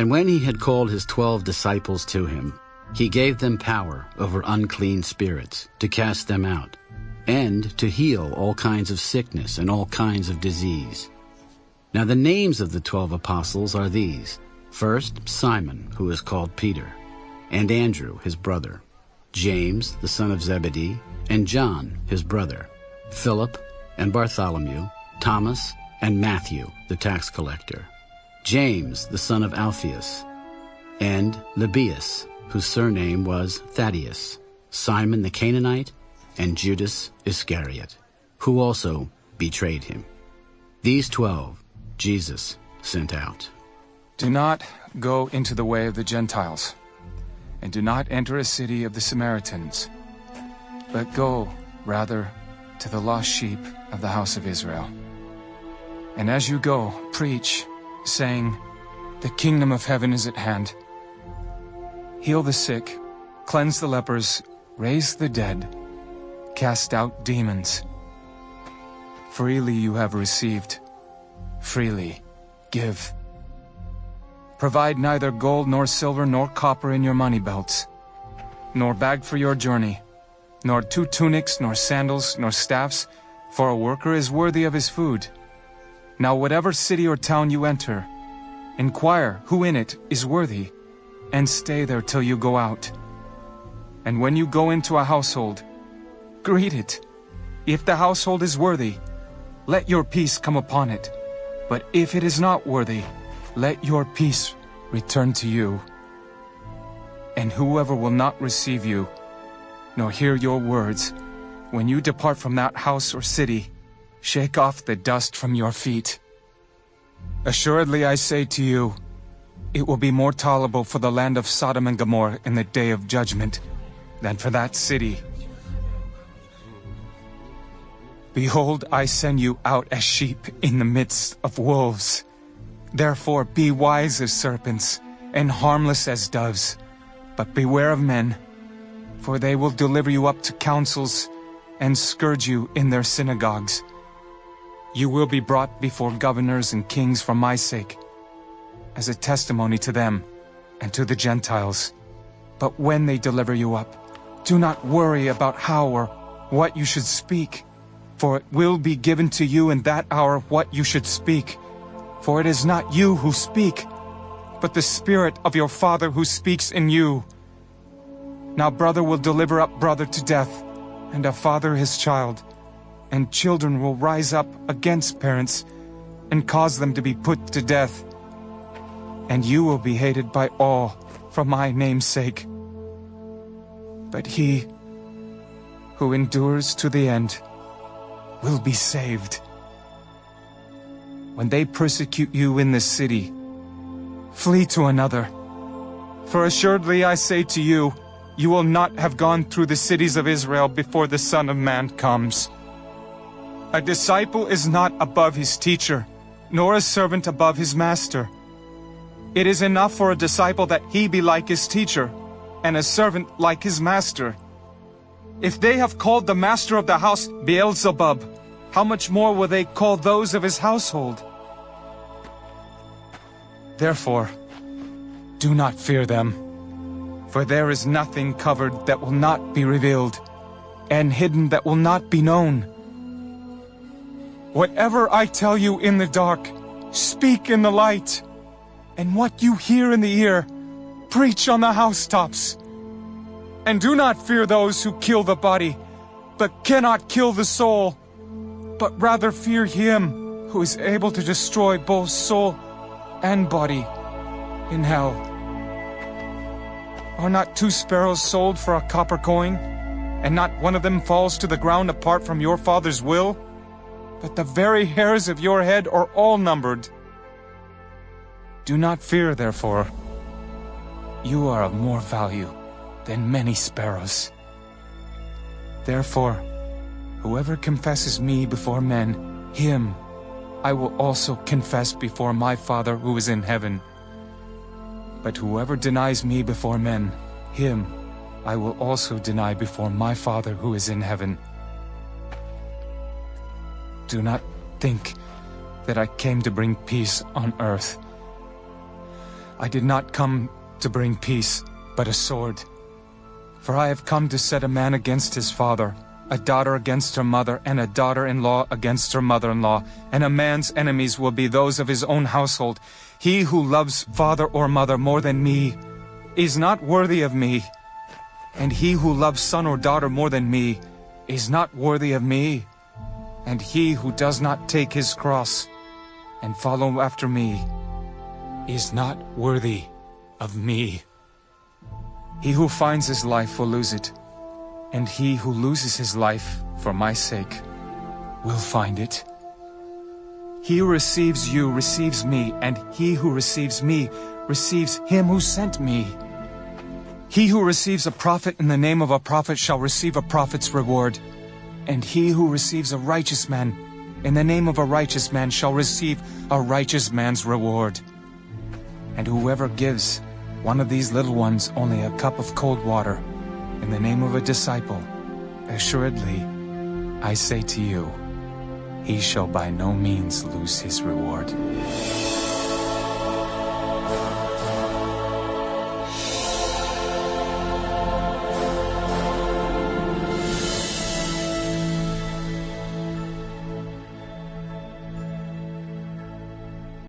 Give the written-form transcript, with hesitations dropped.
And when he had called his 12 disciples to him, he gave them power over unclean spirits to cast them out, and to heal all kinds of sickness and all kinds of disease. Now the names of the 12 apostles are these: first, Simon, who is called Peter, and Andrew, his brother, James, the son of Zebedee, and John, his brother, Philip and Bartholomew, Thomas and Matthew, the tax collector, James, the son of Alphaeus, and Lebbaeus, whose surname was Thaddeus, Simon the Canaanite, and Judas Iscariot, who also betrayed him. These 12 Jesus sent out. Do not go into the way of the Gentiles, and do not enter a city of the Samaritans, but go, rather, to the lost sheep of the house of Israel. And as you go, preach, saying, the kingdom of heaven is at hand. Heal the sick, cleanse the lepers, raise the dead, cast out demons. Freely you have received, freely give. Provide neither gold nor silver nor copper in your money belts, nor bag for your journey, nor 2 tunics, nor sandals, nor staffs, for a worker is worthy of his food. Now whatever city or town you enter, inquire who in it is worthy, and stay there till you go out. And when you go into a household, greet it. If the household is worthy, let your peace come upon it. But if it is not worthy, let your peace return to you. And whoever will not receive you, nor hear your words, when you depart from that house or city, shake off the dust from your feet. Assuredly I say to you, it will be more tolerable for the land of Sodom and Gomorrah in the day of judgment than for that city. Behold, I send you out as sheep in the midst of wolves. Therefore be wise as serpents, and harmless as doves. But beware of men, for they will deliver you up to councils, and scourge you in their synagogues. You will be brought before governors and kings for my sake, as a testimony to them and to the Gentiles. But when they deliver you up, do not worry about how or what you should speak, for it will be given to you in that hour what you should speak. For it is not you who speak, but the Spirit of your Father who speaks in you. Now brother will deliver up brother to death, and a father his child, and children will rise up against parents and cause them to be put to death. And you will be hated by all for my name's sake. But he who endures to the end will be saved. When they persecute you in this city, flee to another. For assuredly I say to you, you will not have gone through the cities of Israel before the Son of Man comes. A disciple is not above his teacher, nor a servant above his master. It is enough for a disciple that he be like his teacher, and a servant like his master. If they have called the master of the house Beelzebub, how much more will they call those of his household? Therefore, do not fear them, for there is nothing covered that will not be revealed, and hidden that will not be known. Whatever I tell you in the dark, speak in the light, and what you hear in the ear, preach on the housetops. And do not fear those who kill the body, but cannot kill the soul, but rather fear him who is able to destroy both soul and body in hell. Are not 2 sparrows sold for a copper coin, and not one of them falls to the ground apart from your Father's will? But the very hairs of your head are all numbered. Do not fear, therefore. You are of more value than many sparrows. Therefore, whoever confesses me before men, him I will also confess before my Father who is in heaven. But whoever denies me before men, him I will also deny before my Father who is in heaven. Do not think that I came to bring peace on earth. I did not come to bring peace, but a sword. For I have come to set a man against his father, a daughter against her mother, and a daughter-in-law against her mother-in-law, and a man's enemies will be those of his own household. He who loves father or mother more than me is not worthy of me, and he who loves son or daughter more than me is not worthy of me, and he who does not take his cross and follow after me is not worthy of me. He who finds his life will lose it, and he who loses his life for my sake will find it. He who receives you receives me, and he who receives me receives him who sent me. He who receives a prophet in the name of a prophet shall receive a prophet's reward, and he who receives a righteous man in the name of a righteous man shall receive a righteous man's reward. And whoever gives one of these little ones only a cup of cold water in the name of a disciple, assuredly, I say to you, he shall by no means lose his reward.